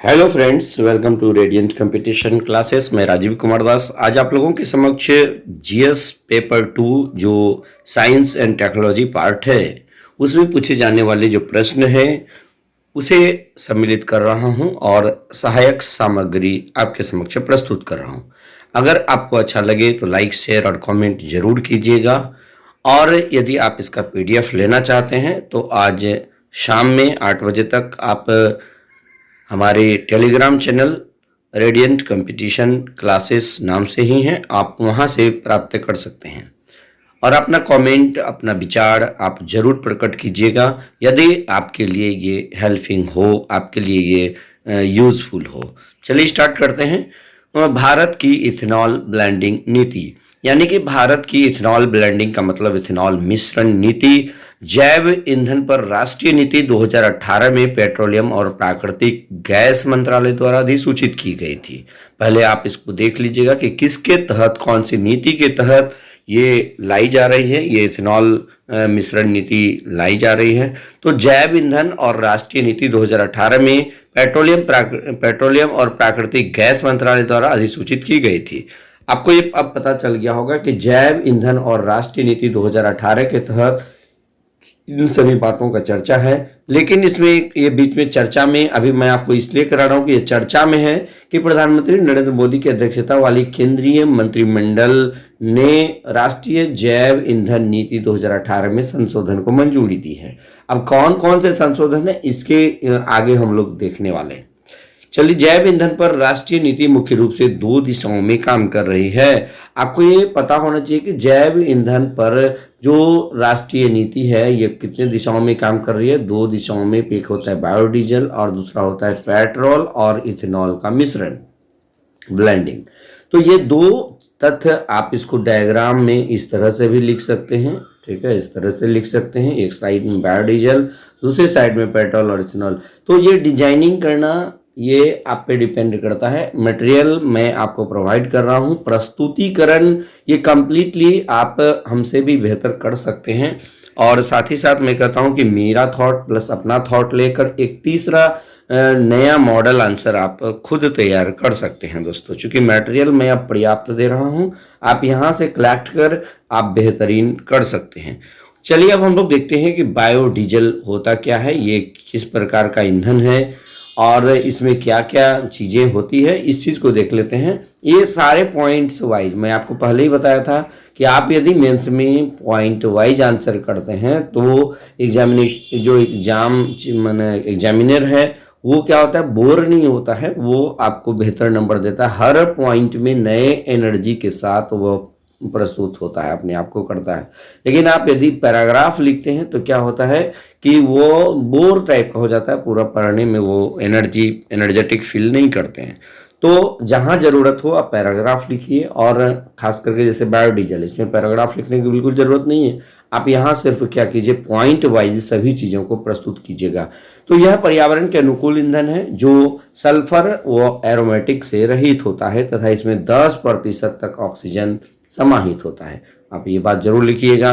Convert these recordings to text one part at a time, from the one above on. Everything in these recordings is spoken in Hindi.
Hello friends, welcome to radiant competition classes. मैं राजीव कुमार दास आज आप लोगों के समक्ष जीएस पेपर 2 जो साइंस एंड टेक्नोलॉजी पार्ट है उसमें पूछे जाने वाले जो प्रश्न हैं उसे सम्मिलित कर रहा हूं और सहायक सामग्री आपके समक्ष प्रस्तुत कर रहा हूं। अगर आपको अच्छा लगे तो लाइक, शेयर और कमेंट जरूर कीजिएगा। और यदि आप इसका पीडीएफ लेना चाहते हैं तो आज शाम में 8 बजे तक आप हमारे Telegram channel radiant competition classes नाम से ही हैं, आप वहां से प्राप्त कर सकते हैं। और अपना कमेंट, अपना विचार आप जरूर प्रकट कीजिएगा यदि आपके लिए ये हेल्पिंग हो, आपके लिए ये यूजफुल हो। चलिए स्टार्ट करते हैं। भारत की इथेनॉल ब्लेंडिंग नीति, यानी कि भारत की इथेनॉल ब्लेंडिंग का मतलब इथेनॉल मिश्रण नीति जैव ईंधन पर राष्ट्रीय नीति 2018 में पेट्रोलियम और प्राकृतिक गैस मंत्रालय द्वारा अधिसूचित की गई थी। पहले आप इसको देख लीजिएगा कि किसके तहत, कौन सी नीति के तहत ये लाई जा रही है, ये इथेनॉल मिश्रण नीति लाई जा रही है। तो जैव ईंधन और राष्ट्रीय नीति 2018 में पेट्रोलियम और प्राकृतिक गैस मंत्रालय द्वारा अधिसूचित की गई थी। आपको ये अब पता चल गया होगा कि जैव ईंधन और राष्ट्रीय नीति 2018 के तहत इन सभी बातों का चर्चा है। लेकिन इसमें ये बीच में चर्चा में अभी मैं आपको इसलिए करा रहा हूं कि ये चर्चा में है कि प्रधानमंत्री नरेंद्र मोदी की अध्यक्षता वाली केंद्रीय मंत्रिमंडल ने राष्ट्रीय जैव ईंधन नीति 2018 में संशोधन को मंजूरी दी है। अब कौन कौन से संशोधन है इसके आगे हम लोग देखने वाले हैं। चलिए, जैव ईंधन पर राष्ट्रीय नीति मुख्य रूप से 2 दिशाओं में काम कर रही है। आपको ये पता होना चाहिए कि जैव ईंधन पर जो राष्ट्रीय नीति है ये कितने दिशाओं में काम कर रही है। 2 दिशाओं में, एक होता है बायोडीजल और दूसरा होता है पेट्रोल और इथेनॉल का मिश्रण, ब्लेंडिंग। तो ये 2 तथ्य आप इसको डायग्राम में इस तरह से भी लिख सकते हैं, ठीक है, इस तरह से लिख सकते हैं। एक साइड में बायोडीजल, दूसरी साइड में पेट्रोल और इथेनॉल। तो ये डिजाइनिंग करना ये आप पे डिपेंड करता है। मटेरियल मैं आपको प्रोवाइड कर रहा हूं, प्रस्तुतिकरण ये कंप्लीटली आप हमसे भी बेहतर कर सकते हैं। और साथ ही साथ मैं कहता हूं कि मेरा थॉट प्लस अपना थॉट लेकर एक तीसरा नया मॉडल आंसर आप खुद तैयार कर सकते हैं दोस्तों। चूंकि मटेरियल मैं अब पर्याप्त दे रहा हूं, आप यहां से कलेक्ट कर आप बेहतरीन कर सकते हैं। चलिए अब हम लोग देखते हैं कि बायोडीजल होता क्या है, ये किस प्रकार का ईंधन है और इसमें क्या क्या चीजें होती है, इस चीज को देख लेते हैं। ये सारे पॉइंट्स वाइज मैं आपको पहले ही बताया था कि आप यदि मेंस में पॉइंट वाइज आंसर करते हैं तो एग्जामिनर है वो क्या होता है, बोर नहीं होता है, वो आपको बेहतर नंबर देता है। हर पॉइंट में नए एनर्जी के साथ वो प्रस्तुत होता है, अपने आप को करता है। लेकिन आप यदि पैराग्राफ लिखते हैं तो क्या होता है कि वो बोर टाइप का हो जाता है, पूरा पढ़ने में वो एनर्जेटिक फील नहीं करते हैं। तो जहां जरूरत हो आप पैराग्राफ लिखिए। और खास करके जैसे बायोडीजल, इसमें पैराग्राफ लिखने की बिल्कुल जरूरत नहीं है। आप यहाँ सिर्फ क्या कीजिए, पॉइंट वाइज सभी चीजों को प्रस्तुत कीजिएगा। तो यह पर्यावरण के अनुकूल ईंधन है जो सल्फर व एरोमेटिक से रहित होता है तथा इसमें 10% तक ऑक्सीजन समाहित होता है। आप ये बात जरूर लिखिएगा।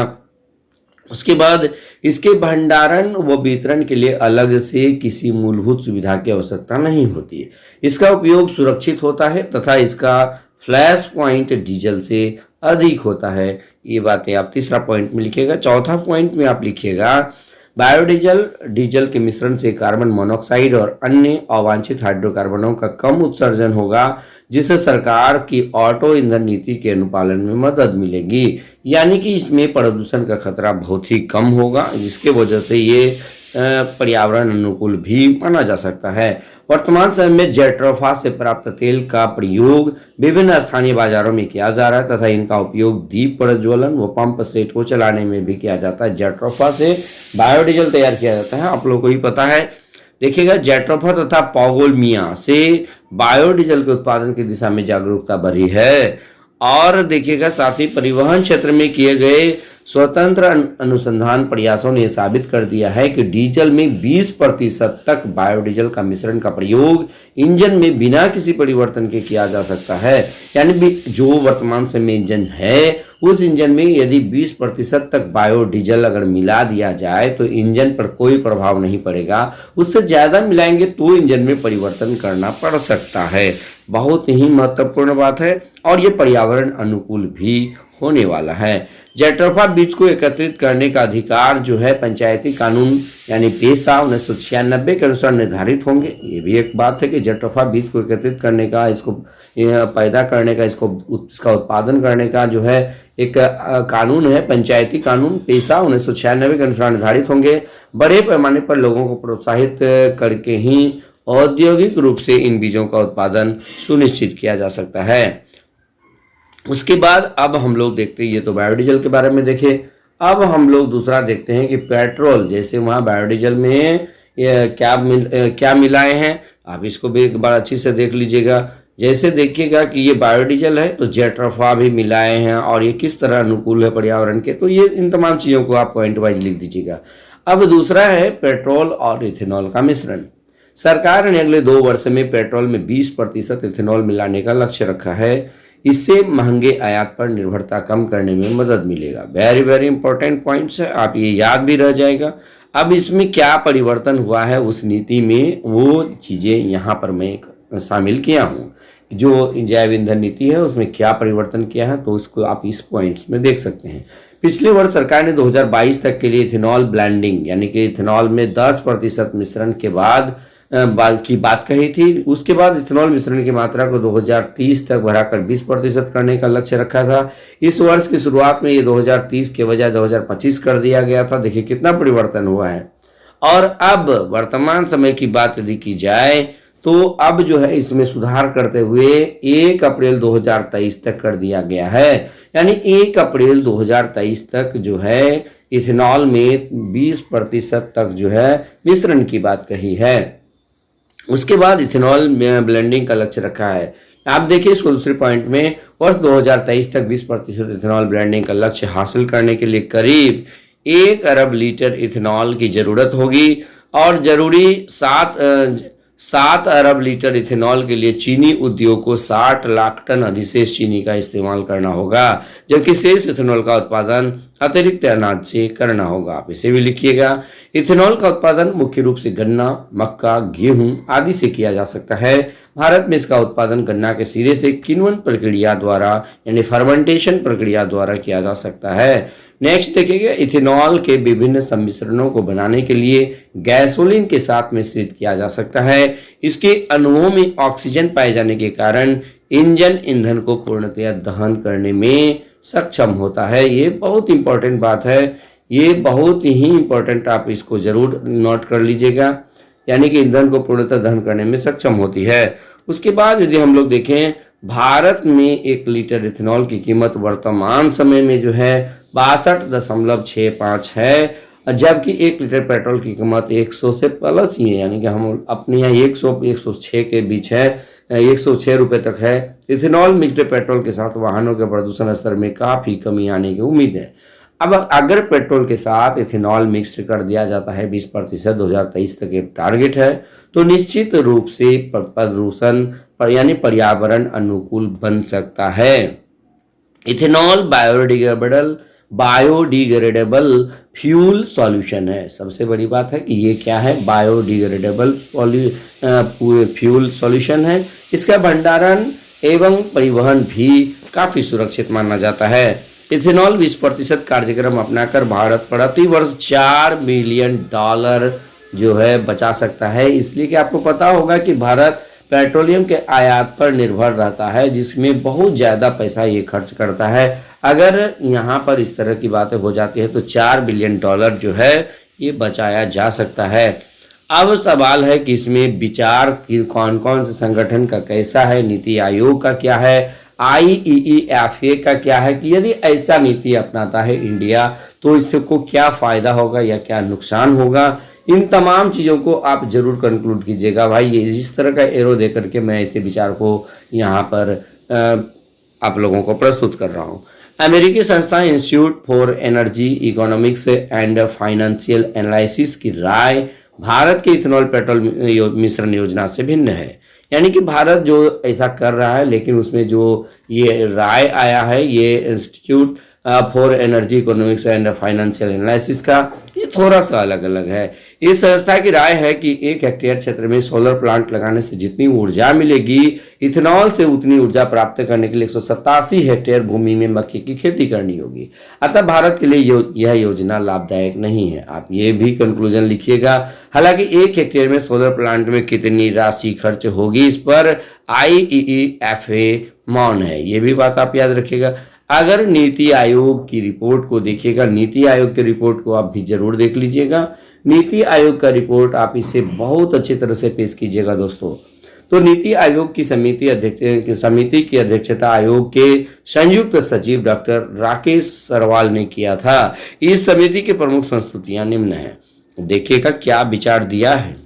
उसके बाद इसके भंडारण व वितरण के लिए अलग से किसी मूलभूत सुविधा की आवश्यकता नहीं होती है। इसका उपयोग सुरक्षित होता है तथा इसका फ्लैश पॉइंट डीजल से अधिक होता है। ये बातें आप तीसरा पॉइंट में लिखिएगा। चौथा पॉइंट में आप लिखिएगा बायोडीजल डीजल के मिश्रण से कार्बन मोनोऑक्साइड और अन्य अवांछित हाइड्रोकार्बनों का कम उत्सर्जन होगा, जिससे सरकार की ऑटो ईंधन नीति के अनुपालन में मदद मिलेगी। यानी कि इसमें प्रदूषण का खतरा बहुत ही कम होगा, जिसके वजह से ये पर्यावरण अनुकूल भी माना जा सकता है। वर्तमान समय में जेट्रोफा से प्राप्त तेल का प्रयोग विभिन्न स्थानीय बाजारों में किया जा रहा है तथा इनका उपयोग दीप प्रज्वलन व पंप सेट को चलाने में भी किया जाता है। जेट्रोफा से बायोडीजल तैयार किया जाता है, आप लोगों को ही पता है। देखिएगा, जेट्रोफा तथा पोगोलमिया से बायोडीजल के उत्पादन की दिशा में जागरूकता बढ़ी है। और देखिएगा, साथ ही परिवहन क्षेत्र में किए गए स्वतंत्र अनुसंधान प्रयासों ने साबित कर दिया है कि डीजल में 20% तक बायोडीजल का मिश्रण का प्रयोग इंजन में बिना किसी परिवर्तन के किया जा सकता है। यानी जो वर्तमान समय इंजन है उस इंजन में यदि 20% तक बायोडीजल अगर मिला दिया जाए तो इंजन पर कोई प्रभाव नहीं पड़ेगा। उससे ज़्यादा मिलाएंगे तो इंजन में परिवर्तन करना पड़ सकता है। बहुत ही महत्वपूर्ण बात है और ये पर्यावरण अनुकूल भी होने वाला है। जैट्रोफा बीज को एकत्रित करने का अधिकार जो है पंचायती कानून यानी पेशा 1996 के अनुसार निर्धारित होंगे। ये भी एक बात है कि जैट्रोफा बीज को एकत्रित करने का, इसको पैदा करने का, इसका उत्पादन करने का जो है एक कानून है, पंचायती कानून पेशा 1996 के अनुसार निर्धारित होंगे। बड़े पैमाने पर लोगों को प्रोत्साहित करके ही औद्योगिक रूप से इन बीजों का उत्पादन सुनिश्चित किया जा सकता है। उसके बाद अब हम लोग देखते हैं, ये तो बायोडीजल के बारे में देखे। अब हम लोग दूसरा देखते हैं कि पेट्रोल, जैसे वहाँ बायोडीजल में क्या मिलाए हैं, आप इसको भी एक बार अच्छी से देख लीजिएगा। जैसे देखिएगा कि ये बायोडीजल है तो जैट्रोफा भी मिलाए हैं और ये किस तरह अनुकूल है पर्यावरण के, तो ये इन तमाम चीज़ों को आप पॉइंट वाइज लिख दीजिएगा। अब दूसरा है पेट्रोल और इथेनॉल का मिश्रण। सरकार ने अगले 2 वर्ष में पेट्रोल में 20% इथेनॉल मिलाने का लक्ष्य रखा है। इससे महंगे आयात पर निर्भरता कम करने में मदद मिलेगा। वेरी वेरी इंपॉर्टेंट पॉइंट्स है, आप ये याद भी रह जाएगा। अब इसमें क्या परिवर्तन हुआ है उस नीति में, वो चीज़ें यहाँ पर मैं शामिल किया हूँ। जो जैव ईंधन नीति है उसमें क्या परिवर्तन किया है तो उसको आप इस पॉइंट्स में देख सकते हैं। पिछले वर्ष सरकार ने 2022 तक के लिए इथेनॉल ब्लेंडिंग यानी कि इथेनॉल में 10% मिश्रण के बाद की बात कही थी। उसके बाद इथेनॉल मिश्रण की मात्रा को 2030 तक बढ़ाकर 20% करने का लक्ष्य रखा था। इस वर्ष की शुरुआत में ये 2030 के बजाय 2025 कर दिया गया था। देखिए कितना परिवर्तन हुआ है। और अब वर्तमान समय की बात यदि की जाए तो अब जो है इसमें सुधार करते हुए 1 अप्रैल 2023 तक कर दिया गया है। यानी 1 अप्रैल 2023 तक जो है इथेनॉल में 20% तक जो है मिश्रण की बात कही है। उसके बाद इथेनॉल ब्लेंडिंग का लक्ष्य रखा है। आप देखिए इसको दूसरे पॉइंट में, वर्ष 2023 तक 20% इथेनॉल ब्लेंडिंग का लक्ष्य हासिल करने के लिए करीब 1 अरब लीटर इथेनॉल की जरूरत होगी और जरूरी 7 अरब लीटर इथेनॉल के लिए चीनी उद्योग को 60 लाख टन अधिशेष चीनी का इस्तेमाल करना होगा, जबकि शेष इथेनॉल का उत्पादन अतिरिक्त अनाज से करना होगा। आप इसे भी लिखिएगा। इथेनॉल का उत्पादन मुख्य रूप से गन्ना, मक्का, गेहूं आदि से किया जा सकता है। भारत में इसका उत्पादन गन्ना के सिरे से किण्वन प्रक्रिया द्वारा यानी फर्मेंटेशन प्रक्रिया द्वारा किया जा सकता है। नेक्स्ट देखिएगा, इथेनॉल के विभिन्न सम्मिश्रणों को बनाने के लिए गैसोलीन के साथ मिश्रित किया जा सकता है। इसके अणुओं में ऑक्सीजन पाए जाने के कारण इंजन ईंधन को पूर्णतया दहन करने में सक्षम होता है। ये बहुत इंपॉर्टेंट बात है, ये बहुत ही इंपॉर्टेंट, आप इसको जरूर नोट कर लीजिएगा। यानी कि ईंधन को पूर्णतः दहन करने में सक्षम होती है। उसके बाद यदि हम लोग देखें, भारत में 1 लीटर इथेनॉल की कीमत वर्तमान समय में जो है 62.65 है, जबकि 1 लीटर पेट्रोल की कीमत 100 से प्लस ही है। यानी कि हम अपने यहाँ 100-106 के बीच है, 106 रुपये तक है। इथेनॉल मिक्स्ड पेट्रोल के साथ वाहनों के प्रदूषण स्तर में काफ़ी कमी आने की उम्मीद है। अब अगर पेट्रोल के साथ इथेनॉल मिक्स कर दिया जाता है 20% 2023 तक एक टारगेट है, तो निश्चित रूप से प्रदूषण यानी पर्यावरण अनुकूल बन सकता है। इथेनॉल बायोडिग्रेडेबल फ्यूल सॉल्यूशन है। सबसे बड़ी बात है कि ये क्या है, बायोडिग्रेडेबल फ्यूल सॉल्यूशन है। इसका भंडारण एवं परिवहन भी काफ़ी सुरक्षित माना जाता है। इथेनॉल 20% कार्यक्रम अपनाकर भारत प्रति वर्ष $4 बिलियन जो है बचा सकता है। इसलिए कि आपको पता होगा कि भारत पेट्रोलियम के आयात पर निर्भर रहता है, जिसमें बहुत ज़्यादा पैसा ये खर्च करता है। अगर यहाँ पर इस तरह की बातें हो जाती है तो $4 बिलियन जो है ये बचाया जा सकता है। अब सवाल है कि इसमें विचार कि कौन कौन से संगठन का कैसा है, नीति आयोग का क्या है, IEEFA का क्या है, कि यदि ऐसा नीति अपनाता है इंडिया तो इसको क्या फ़ायदा होगा या क्या नुकसान होगा। इन तमाम चीज़ों को आप जरूर कंक्लूड कीजिएगा। भाई ये इस तरह का एरो दे करके मैं ऐसे विचार को यहाँ पर आप लोगों को प्रस्तुत कर रहा हूँ। अमेरिकी संस्था institute for energy economics and financial analysis की राय भारत के इथेनॉल पेट्रोल मिश्रण योजना से भिन्न है। यानी कि भारत जो ऐसा कर रहा है, लेकिन उसमें जो ये राय आया है ये institute for energy economics and financial analysis का, ये थोड़ा सा अलग अलग है। इस संस्था की राय है कि 1 हेक्टेयर क्षेत्र में सोलर प्लांट लगाने से जितनी ऊर्जा मिलेगी, इथेनॉल से उतनी ऊर्जा प्राप्त करने के लिए 187 हेक्टेयर भूमि में मक्के की खेती करनी होगी। अतः भारत के लिए यह योजना लाभदायक नहीं है। आप ये भी कंक्लूजन लिखिएगा। हालांकि 1 हेक्टेयर में सोलर प्लांट में कितनी राशि खर्च होगी, इस पर IEEFA मौन है। ये भी बात आप याद रखिएगा। अगर नीति आयोग की रिपोर्ट को देखिएगा, नीति आयोग की रिपोर्ट को आप भी जरूर देख लीजिएगा। नीति आयोग का रिपोर्ट आप इसे बहुत अच्छी तरह से पेश कीजिएगा दोस्तों। तो नीति आयोग की समिति की अध्यक्षता आयोग के संयुक्त सचिव डॉक्टर राकेश सरवाल ने किया था। इस समिति की प्रमुख संस्तुतियां निम्न है। देखिएगा क्या विचार दिया है।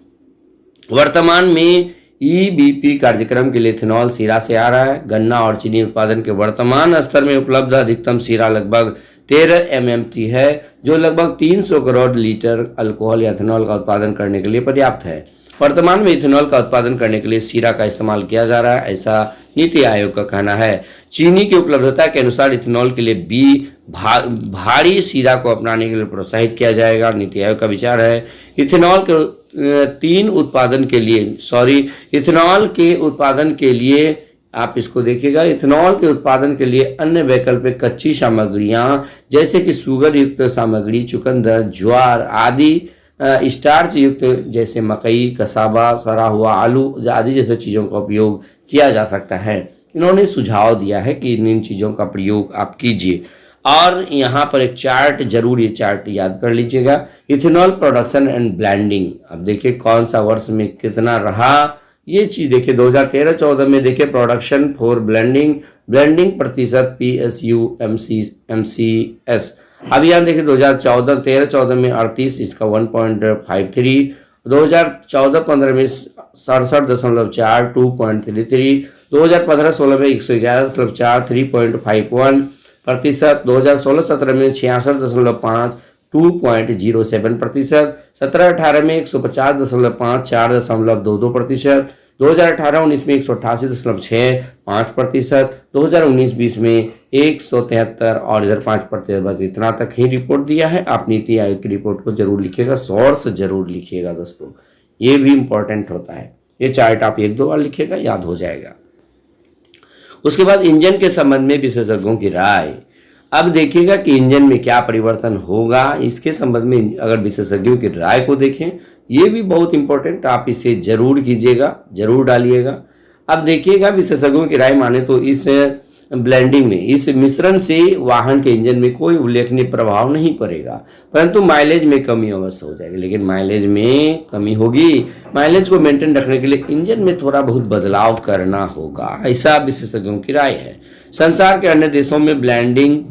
वर्तमान में EBP कार्यक्रम के लिए इथेनॉल सीरा से आ रहा है। गन्ना और चीनी उत्पादन के वर्तमान स्तर में उपलब्ध अधिकतम सीरा लगभग 13 MMT है, जो लगभग 300 करोड़ लीटर अल्कोहल या इथेनॉल का उत्पादन करने के लिए पर्याप्त है। वर्तमान में इथेनॉल का उत्पादन करने के लिए सीरा का इस्तेमाल किया जा रहा है, ऐसा नीति आयोग का कहना है। चीनी की उपलब्धता के अनुसार इथेनॉल के लिए भारी सीरा को अपनाने के लिए प्रोत्साहित किया जाएगा, नीति आयोग का विचार है। इथेनॉल के इथेनॉल के उत्पादन के लिए आप इसको देखिएगा। इथेनॉल के उत्पादन के लिए अन्य वैकल्पिक कच्ची सामग्रियां जैसे कि शुगर युक्त सामग्री, चुकंदर, ज्वार आदि, स्टार्च युक्त जैसे मकई, कसावा, सड़ा हुआ आलू आदि जैसे चीज़ों का उपयोग किया जा सकता है। इन्होंने सुझाव दिया है कि इन चीज़ों का प्रयोग आप कीजिए। और यहाँ पर एक चार्ट, जरूर ये चार्ट याद कर लीजिएगा। इथेनॉल प्रोडक्शन एंड ब्लेंडिंग, अब देखिए कौन सा वर्ष में कितना रहा, ये चीज़ देखिए। 2013-14 में देखिए प्रोडक्शन फॉर ब्लेंडिंग प्रतिशत PSU MCS। अब यहाँ देखिए 2013-14 में 38, इसका 1.53। 2014-15 में 67.4 2.33। 2015-16 में 111.4 3.51 प्रतिशत। 2016-17 में 66.5 2.07 प्रतिशत। 17-18 में 150.5 4.22 प्रतिशत। 2018-19 में 188.6 5%। 2019-20 में 173 और इधर 5%। बस इतना तक ही रिपोर्ट दिया है। आप नीति आयोग की रिपोर्ट को जरूर लिखिएगा, सोर्स जरूर लिखिएगा दोस्तों, ये भी इंपॉर्टेंट होता है। ये चार्ट आप 1-2 बार लिखिएगा, याद हो जाएगा। उसके बाद इंजन के संबंध में विशेषज्ञों की राय। अब देखिएगा कि इंजन में क्या परिवर्तन होगा, इसके संबंध में अगर विशेषज्ञों की राय को देखें, ये भी बहुत इंपॉर्टेंट, आप इसे जरूर कीजिएगा, जरूर डालिएगा। अब देखिएगा विशेषज्ञों की राय माने तो इस ब्लेंडिंग में, इस मिश्रण से वाहन के इंजन में कोई उल्लेखनीय प्रभाव नहीं पड़ेगा, परंतु माइलेज में कमी अवश्य हो जाएगी। लेकिन माइलेज में कमी होगी, माइलेज को मेंटेन रखने के लिए इंजन में थोड़ा बहुत बदलाव करना होगा, ऐसा विशेषज्ञों की राय है। संसार के अन्य देशों में ब्लेंडिंग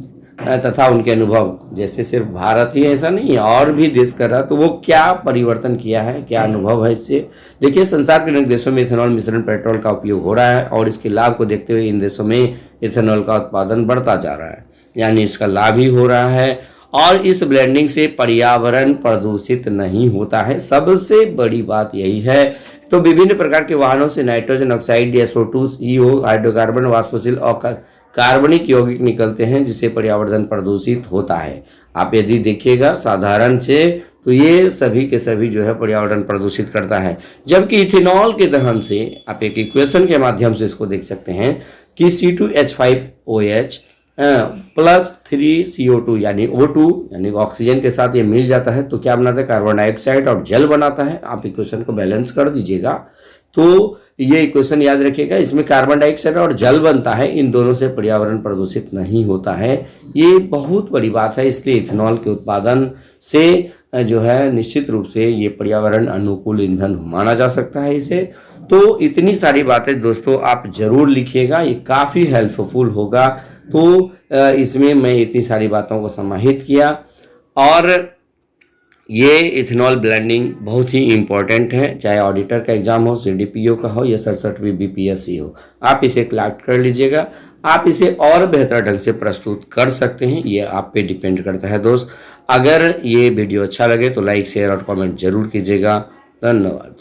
तथा उनके अनुभव, जैसे सिर्फ भारत ही ऐसा नहीं है, और भी देश कर रहा, तो वो क्या परिवर्तन किया है, क्या अनुभव है इससे। देखिए संसार के अनेक देशों में इथेनॉल मिश्रण पेट्रोल का उपयोग हो रहा है और इसके लाभ को देखते हुए इन देशों में इथेनॉल का उत्पादन बढ़ता जा रहा है, यानी इसका लाभ ही हो रहा है। और इस ब्लेंडिंग से पर्यावरण प्रदूषित नहीं होता है, सबसे बड़ी बात यही है। तो विभिन्न प्रकार के वाहनों से nitrogen oxide, SO2, CO, hydrocarbon, वाष्पशील और कार्बनिक यौगिक निकलते हैं, जिससे पर्यावरण प्रदूषित होता है। आप यदि देखिएगा साधारण से, तो ये सभी के सभी जो है पर्यावरण प्रदूषित करता है। जबकि इथेनॉल के दहन से आप एक इक्वेशन के माध्यम से इसको देख सकते हैं कि C2H5OH प्लस 3CO2 यानी O2 यानी ऑक्सीजन के साथ ये मिल जाता है, तो क्या बनाता है, कार्बन डाइऑक्साइड और जल बनाता है। आप इक्वेशन को बैलेंस कर दीजिएगा तो ये इक्वेशन याद रखिएगा, इसमें कार्बन डाइऑक्साइड और जल बनता है, इन दोनों से पर्यावरण प्रदूषित नहीं होता है। ये बहुत बड़ी बात है, इसलिए इथेनॉल के उत्पादन से जो है निश्चित रूप से ये पर्यावरण अनुकूल ईंधन माना जा सकता है इसे। तो इतनी सारी बातें दोस्तों आप जरूर लिखिएगा, ये काफ़ी हेल्पफुल होगा। तो इसमें मैं इतनी सारी बातों को समाहित किया, और ये इथेनॉल ब्लेंडिंग बहुत ही इम्पॉर्टेंट है, चाहे ऑडिटर का एग्जाम हो, CDPO का हो या 67वीं BPSC हो, आप इसे क्लैक्ट कर लीजिएगा। आप इसे और बेहतर ढंग से प्रस्तुत कर सकते हैं, ये आप पे डिपेंड करता है दोस्त। अगर ये वीडियो अच्छा लगे तो लाइक शेयर और कमेंट जरूर कीजिएगा। धन्यवाद।